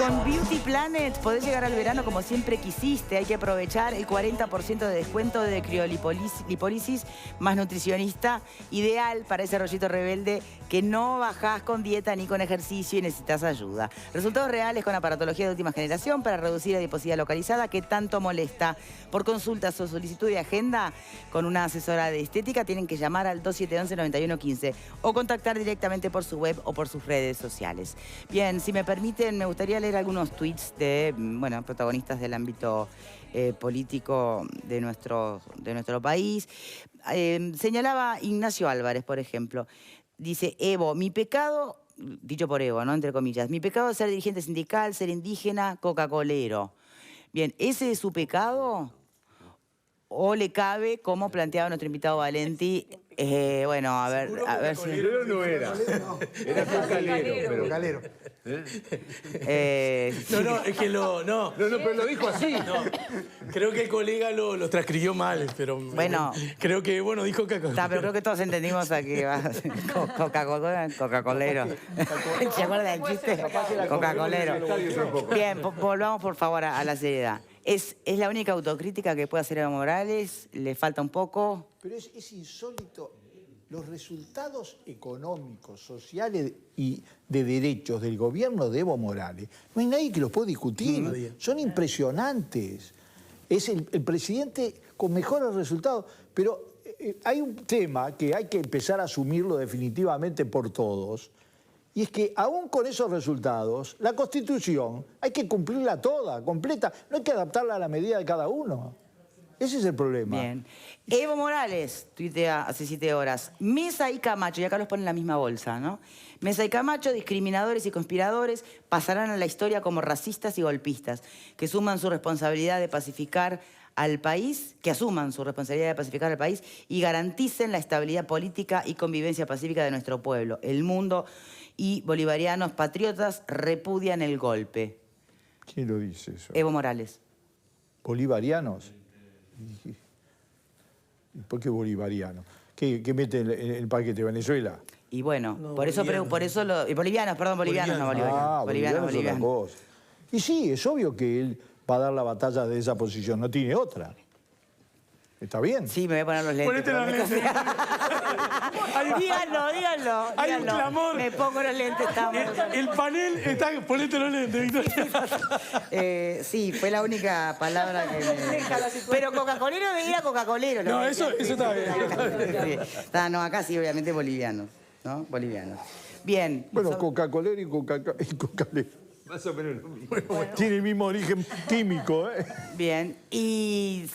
Con Beauty Planet podés llegar al verano como siempre quisiste. Hay que aprovechar el 40% de descuento de criolipólisis más nutricionista, ideal para ese rollito rebelde que no bajás con dieta ni con ejercicio y necesitas ayuda. Resultados reales con aparatología de última generación para reducir la adiposidad localizada que tanto molesta. Por consultas o solicitud de agenda con una asesora de estética tienen que llamar al 2711-9115 o contactar directamente por su web o por sus redes sociales. Bien, si me permiten, me gustaría leer algunos tweets de, bueno, protagonistas del ámbito político de nuestro país. Señalaba Ignacio Álvarez, por ejemplo. Dice, Evo, mi pecado, dicho por Evo, ¿no? Entre comillas, mi pecado es ser dirigente sindical, ser indígena, coca-colero. Bien, ¿ese es su pecado? ¿O le cabe, como planteaba nuestro invitado Valenti? Bueno, a ver si... Coca-colero no era. Era cocalero. Cocalero. No, es que no, pero lo dijo así. No, creo que el colega lo transcribió mal, pero bueno, creo que, bueno, dijo Pero creo que todos entendimos aquí. Coca-colero. ¿Se acuerdan del chiste? Coca-colero. Bien, volvamos por favor a la seriedad. ¿Es la única autocrítica que puede hacer Evo Morales? ¿Le falta un poco? Pero es insólito. Los resultados económicos, sociales y de derechos del gobierno de Evo Morales, no hay nadie que los pueda discutir. Son impresionantes. Es el presidente con mejores resultados. Pero hay un tema que hay que empezar a asumirlo definitivamente por todos. Y es que aún con esos resultados, la Constitución hay que cumplirla toda, completa. No hay que adaptarla a la medida de cada uno. Ese es el problema. Bien. Evo Morales tuitea hace 7 horas. Mesa y Camacho, y acá los ponen en la misma bolsa, ¿no? Mesa y Camacho, discriminadores y conspiradores, pasarán a la historia como racistas y golpistas, que asuman su responsabilidad de pacificar al país y garanticen la estabilidad política y convivencia pacífica de nuestro pueblo. El mundo y bolivarianos patriotas repudian el golpe. ¿Quién lo dice eso? Evo Morales. ¿Bolivarianos? ¿Por qué bolivarianos? ¿Qué mete en el paquete de Venezuela? Y bueno, no, por eso bolivianos, perdón, bolivianos, no bolivianos. Bolivianos. Y sí, es obvio que él va a dar la batalla de esa posición, no tiene otra. ¿Está bien? Sí, me voy a poner los lentes. Ponete los lentes. Díganlo. Hay un clamor. Me pongo los lentes. El panel está... Ponete los lentes, Victoria. Sí, fue la única palabra que me... Pero Coca-Colero era Coca-Colero. No, eso está bien. Sí. No, acá sí, obviamente bolivianos, ¿no? Bolivianos. Bien. Bueno, Coca-Colero y Coca-Colero. Más o menos lo mismo. Bueno. Tiene el mismo origen químico, ¿eh? Bien, y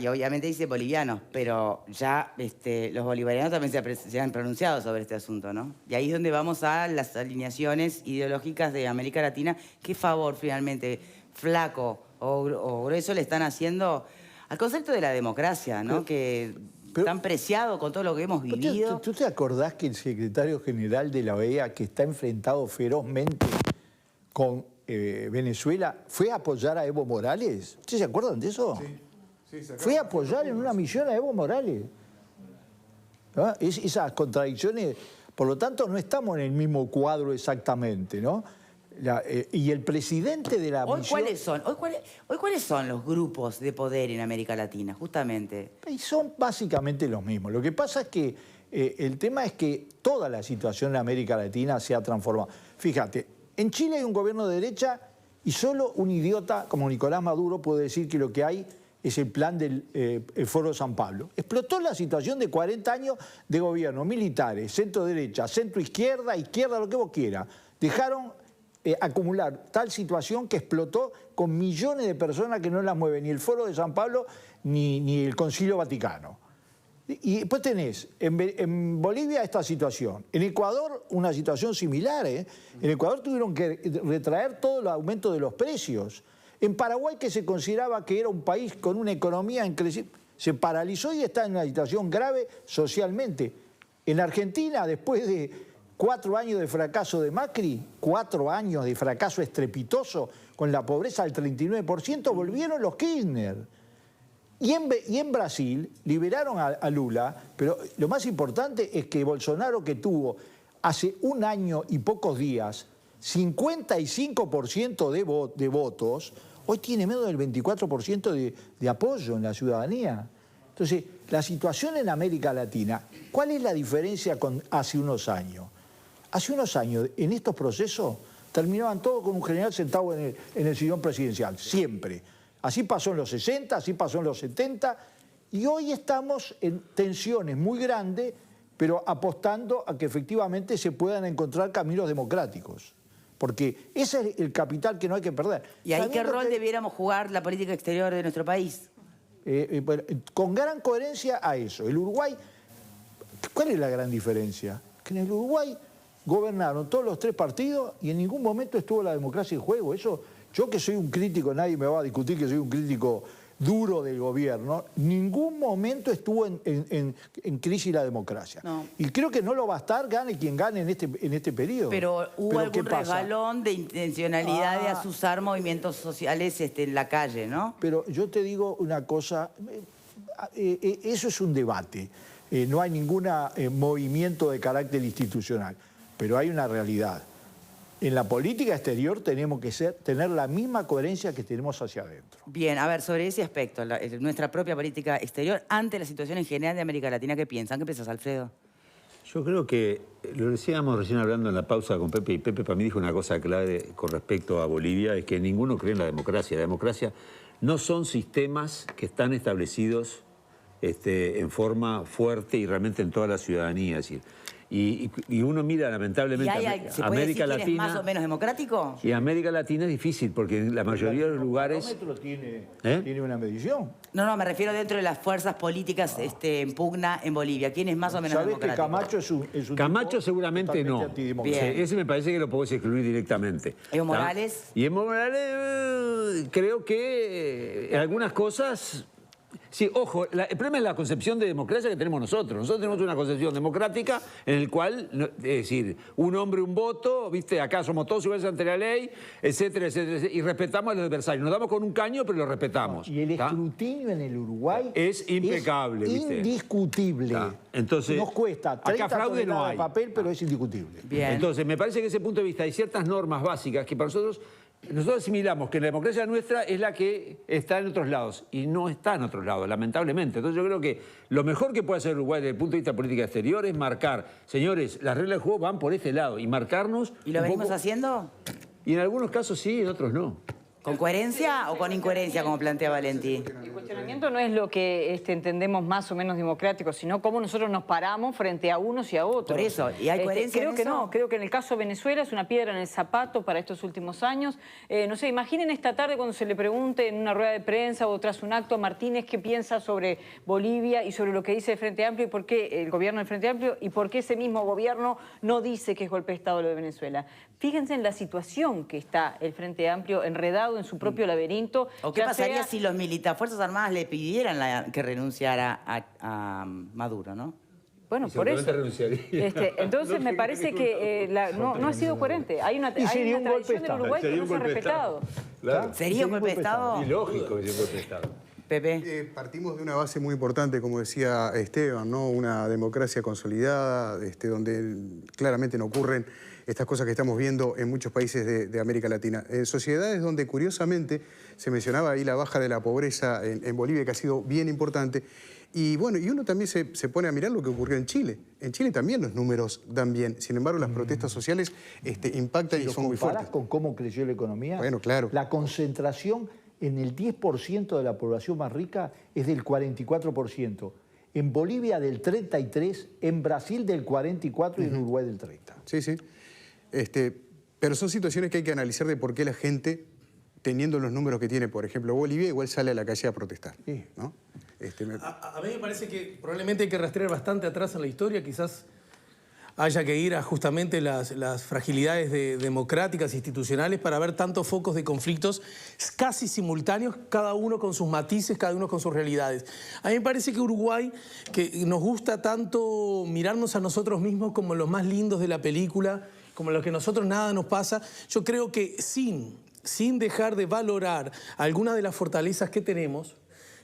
obviamente dice bolivianos, pero ya los bolivarianos también se han pronunciado sobre este asunto, ¿no? Y ahí es donde vamos a las alineaciones ideológicas de América Latina. ¿Qué favor finalmente, flaco o grueso, le están haciendo al concepto de la democracia, ¿no? Que tan preciado con todo lo que hemos vivido. ¿Tú te acordás que el secretario general de la OEA, que está enfrentado ferozmente con Venezuela, fue a apoyar a Evo Morales? ¿Ustedes se acuerdan de eso? Sí. Fue a apoyar en una misión a Evo Morales. ¿No? Esas contradicciones, por lo tanto, no estamos en el mismo cuadro exactamente, ¿no? Y el presidente de la misión... ¿Cuáles son los grupos de poder en América Latina, justamente? Y son básicamente los mismos. Lo que pasa es que el tema es que toda la situación en América Latina se ha transformado. Fíjate, en Chile hay un gobierno de derecha y solo un idiota como Nicolás Maduro puede decir que lo que hay es el plan del el Foro de San Pablo. Explotó la situación de 40 años de gobierno, militares, centro derecha, centro izquierda, izquierda, lo que vos quieras. Dejaron acumular tal situación que explotó con millones de personas que no las mueve ni el Foro de San Pablo ni el Concilio Vaticano. Y después tenés en Bolivia esta situación. En Ecuador una situación similar. En Ecuador tuvieron que retraer todo el aumento de los precios. En Paraguay, que se consideraba que era un país con una economía en crecimiento, se paralizó y está en una situación grave socialmente. En Argentina, después de 4 años de fracaso de Macri, 4 años de fracaso estrepitoso con la pobreza del 39%, volvieron los Kirchner. Y en Brasil liberaron a Lula, pero lo más importante es que Bolsonaro, que tuvo hace 1 año y pocos días 55% de votos, hoy tiene menos del 24% de apoyo en la ciudadanía. Entonces, la situación en América Latina, ¿cuál es la diferencia con hace unos años? Hace unos años, en estos procesos, terminaban todos con un general sentado en el sillón presidencial, siempre. Así pasó en los 60, así pasó en los 70, y hoy estamos en tensiones muy grandes, pero apostando a que efectivamente se puedan encontrar caminos democráticos. Porque ese es el capital que no hay que perder. ¿Y ahí qué rol debiéramos jugar la política exterior de nuestro país? Con gran coherencia a eso. El Uruguay, ¿cuál es la gran diferencia? Que en el Uruguay gobernaron todos los 3 partidos y en ningún momento estuvo la democracia en juego. Eso, yo que soy un crítico, nadie me va a discutir que soy un crítico duro del gobierno, ningún momento estuvo en crisis la democracia. No. Y creo que no lo va a estar, gane quien gane en este periodo. Pero hubo algún resbalón de intencionalidad de azuzar movimientos sociales en la calle, ¿no? Pero yo te digo una cosa, eso es un debate. No hay ningún movimiento de carácter institucional, pero hay una realidad. En la política exterior tenemos que tener la misma coherencia que tenemos hacia adentro. Bien, a ver, sobre ese aspecto, nuestra propia política exterior ante la situación en general de América Latina, ¿qué piensan? ¿Qué piensas, Alfredo? Yo creo que, lo decíamos recién hablando en la pausa con Pepe, y Pepe para mí dijo una cosa clave con respecto a Bolivia, es que ninguno cree en la democracia. La democracia no son sistemas que están establecidos en forma fuerte y realmente en toda la ciudadanía, es decir. Y uno mira, lamentablemente, América Latina... ¿Es más o menos democrático? Y América Latina es difícil, porque en la mayoría de los lugares... ¿El termómetro tiene una medición? No, me refiero dentro de las fuerzas políticas en pugna en Bolivia. ¿Quién es más o menos democrático? ¿Sabés que Camacho es un Camacho seguramente no. Ese me parece que lo podés excluir directamente. ¿Evo Morales? Y Evo Morales creo que en algunas cosas... Sí, ojo, el problema es la concepción de democracia que tenemos nosotros. Nosotros tenemos una concepción democrática en el cual, es decir, un hombre, un voto, ¿viste? Acá somos todos iguales ante la ley, etcétera, etcétera, etcétera, y respetamos a los adversarios. Nos damos con un caño, pero lo respetamos. Y el escrutinio en el Uruguay es impecable, ¿viste? Indiscutible. Entonces, nos cuesta 30 acá fraude no hay. De papel, pero es indiscutible. Bien. Entonces, me parece que desde ese punto de vista hay ciertas normas básicas que para nosotros asimilamos que la democracia nuestra es la que está en otros lados y no está en otros lados, lamentablemente. Entonces yo creo que lo mejor que puede hacer Uruguay desde el punto de vista de política exterior es marcar, señores, las reglas del juego van por este lado y marcarnos... ¿Y lo venimos haciendo? Y en algunos casos sí, en otros no. ¿Con coherencia o con incoherencia, como plantea Valentí? El cuestionamiento no es lo que entendemos más o menos democrático, sino cómo nosotros nos paramos frente a unos y a otros. Por eso, ¿y hay coherencia creo en que eso? No, creo que en el caso de Venezuela es una piedra en el zapato para estos últimos años. No sé, imaginen esta tarde cuando se le pregunte en una rueda de prensa o tras un acto a Martínez qué piensa sobre Bolivia y sobre lo que dice el Frente Amplio y por qué el gobierno del Frente Amplio y por qué ese mismo gobierno no dice que es golpe de Estado lo de Venezuela. Fíjense en la situación que está el Frente Amplio enredado en su propio laberinto. ¿O qué pasaría si los Fuerzas Armadas le pidieran que renunciara a Maduro, no? Bueno, por eso. Entonces me parece que no ha sido coherente. Hay una tradición del Uruguay que no se ha respetado. Claro. ¿Sería un golpe de Estado? Y lógico que es un golpe de Estado. Pepe. Partimos de una base muy importante, como decía Esteban, ¿no? Una democracia consolidada, donde claramente no ocurren estas cosas que estamos viendo en muchos países de América Latina. En sociedades donde, curiosamente, se mencionaba ahí la baja de la pobreza en Bolivia, que ha sido bien importante. Y bueno, y uno también se pone a mirar lo que ocurrió en Chile. En Chile también los números dan bien. Sin embargo, las protestas sociales impactan y son muy fuertes. ¿Con cómo creció la economía? Bueno, claro. La concentración en el 10% de la población más rica es del 44%. En Bolivia del 33%, en Brasil del 44% y en Uruguay del 30%. Sí, sí. Pero son situaciones que hay que analizar de por qué la gente, teniendo los números que tiene, por ejemplo, Bolivia, igual sale a la calle a protestar, ¿no? A mí me parece que probablemente hay que rastrear bastante atrás en la historia, quizás haya que ir a justamente las fragilidades democráticas e institucionales para ver tantos focos de conflictos casi simultáneos, cada uno con sus matices, cada uno con sus realidades. A mí me parece que Uruguay, que nos gusta tanto mirarnos a nosotros mismos como los más lindos de la película, como los que nosotros nada nos pasa, yo creo que sin dejar de valorar algunas de las fortalezas que tenemos,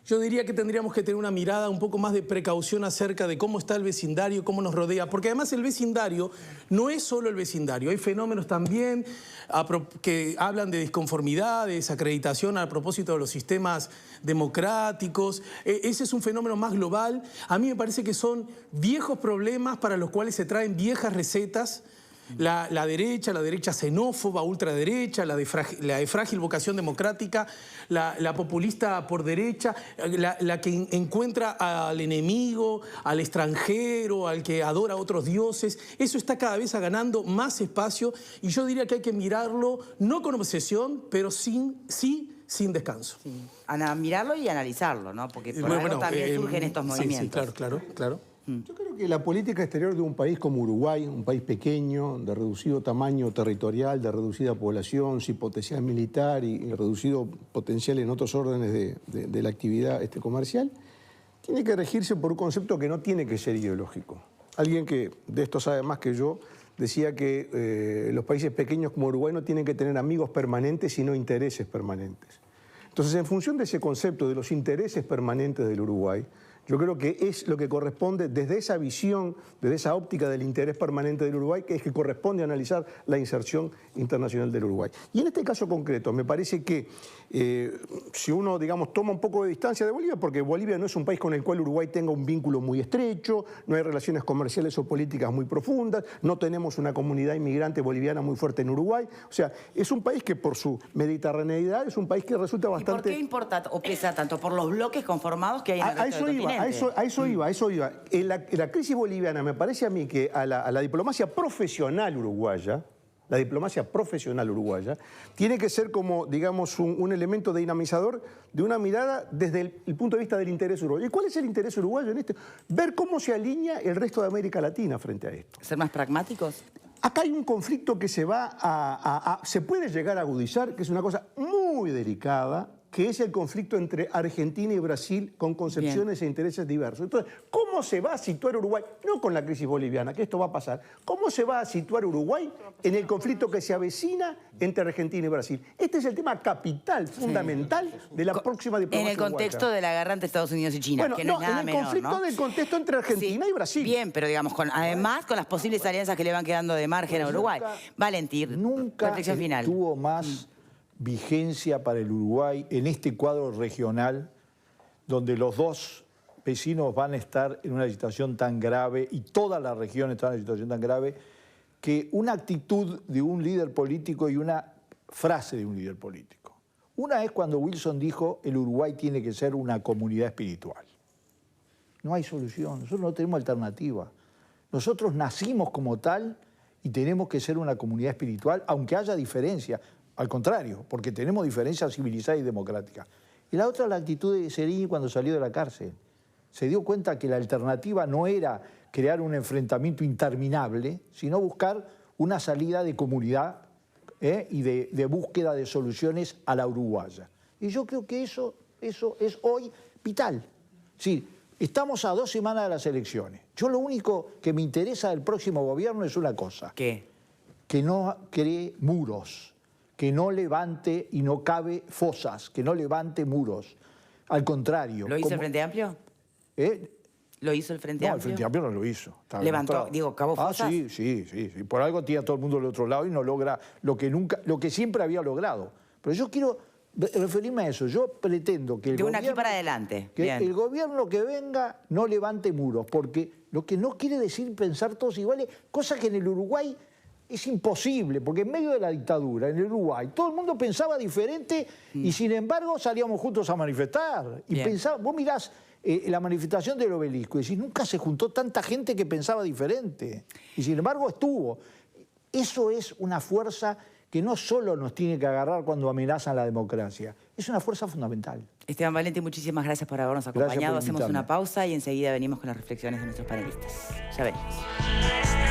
yo diría que tendríamos que tener una mirada un poco más de precaución acerca de cómo está el vecindario, cómo nos rodea, porque además el vecindario no es solo el vecindario, hay fenómenos también que hablan de disconformidad, de desacreditación a propósito de los sistemas democráticos. Ese es un fenómeno más global. A mí me parece que son viejos problemas para los cuales se traen viejas recetas. La derecha xenófoba, ultraderecha, la de frágil vocación democrática, la populista por derecha, la que encuentra al enemigo, al extranjero, al que adora a otros dioses. Eso está cada vez ganando más espacio y yo diría que hay que mirarlo no con obsesión, pero sin descanso. Sí. Mirarlo y analizarlo, ¿no? Porque por algo también surgen estos movimientos. Sí, claro. Yo creo que la política exterior de un país como Uruguay, un país pequeño, de reducido tamaño territorial, de reducida población, sin potencial militar y reducido potencial en otros órdenes de la actividad comercial, tiene que regirse por un concepto que no tiene que ser ideológico. Alguien que de esto sabe más que yo decía que los países pequeños como Uruguay no tienen que tener amigos permanentes, sino intereses permanentes. Entonces, en función de ese concepto de los intereses permanentes del Uruguay, yo creo que es lo que corresponde desde esa visión, desde esa óptica del interés permanente del Uruguay, que es que corresponde analizar la inserción internacional del Uruguay. Y en este caso concreto, me parece que si uno, digamos, toma un poco de distancia de Bolivia, porque Bolivia no es un país con el cual Uruguay tenga un vínculo muy estrecho, no hay relaciones comerciales o políticas muy profundas, no tenemos una comunidad inmigrante boliviana muy fuerte en Uruguay. O sea, es un país que por su mediterraneidad es un país que resulta bastante... ¿Y por qué importa o pesa tanto? ¿Por los bloques conformados que hay en el resto del continente? A eso iba. En la crisis boliviana me parece a mí que a la diplomacia profesional uruguaya, tiene que ser como, digamos, un elemento dinamizador de una mirada desde el punto de vista del interés uruguayo. ¿Y cuál es el interés uruguayo en esto? Ver cómo se alinea el resto de América Latina frente a esto. ¿Ser más pragmáticos? Acá hay un conflicto que se puede llegar a agudizar, que es una cosa muy delicada, que es el conflicto entre Argentina y Brasil con concepciones e intereses diversos. Entonces, ¿cómo se va a situar Uruguay? No con la crisis boliviana, que esto va a pasar. ¿Cómo se va a situar Uruguay en el conflicto que se avecina entre Argentina y Brasil? Este es el tema capital, fundamental de la próxima diplomacia en el contexto uruguaya. de la guerra entre Estados Unidos y China, Bueno, que no es nada menor, conflicto del contexto entre Argentina y Brasil. Bien, pero digamos, además con las posibles alianzas que le van quedando de margen a Uruguay. Valentín, reflexión final. Tuvo más vigencia para el Uruguay en este cuadro regional donde los dos vecinos van a estar en una situación tan grave y toda la región está en una situación tan grave que una actitud de un líder político y una frase de un líder político. Una es cuando Wilson dijo el Uruguay tiene que ser una comunidad espiritual. No hay solución, nosotros no tenemos alternativa. Nosotros nacimos como tal y tenemos que ser una comunidad espiritual, aunque haya diferencias. Al contrario, porque tenemos diferencias civilizadas y democráticas. Y la otra, la actitud de Serini cuando salió de la cárcel. Se dio cuenta que la alternativa no era crear un enfrentamiento interminable, sino buscar una salida de comunidad y de búsqueda de soluciones a la uruguaya. Y yo creo que eso es hoy vital. Sí, estamos a 2 semanas de las elecciones. Yo lo único que me interesa del próximo gobierno es una cosa. ¿Qué? Que no cree muros, que no levante y no cabe fosas, que no levante muros. Al contrario. ¿Lo hizo el Frente Amplio? ¿Lo hizo el Frente Amplio? No, el Frente Amplio no lo hizo. ¿Levantó, cavó fosas? Sí. Por algo tiene a todo el mundo del otro lado y no logra lo que siempre había logrado. Pero yo quiero referirme a eso. Yo pretendo que el gobierno... De aquí para adelante. Que el gobierno que venga no levante muros, porque lo que no quiere decir pensar todos iguales, cosa que en el Uruguay es imposible, porque en medio de la dictadura, en el Uruguay, todo el mundo pensaba diferente y sin embargo salíamos juntos a manifestar. Y vos mirás la manifestación del Obelisco y decís, nunca se juntó tanta gente que pensaba diferente. Y sin embargo estuvo. Eso es una fuerza que no solo nos tiene que agarrar cuando amenazan la democracia, es una fuerza fundamental. Esteban Valenti, muchísimas gracias por habernos acompañado. Gracias por Hacemos invitarme. una pausa y enseguida venimos con las reflexiones de nuestros panelistas. Ya venimos.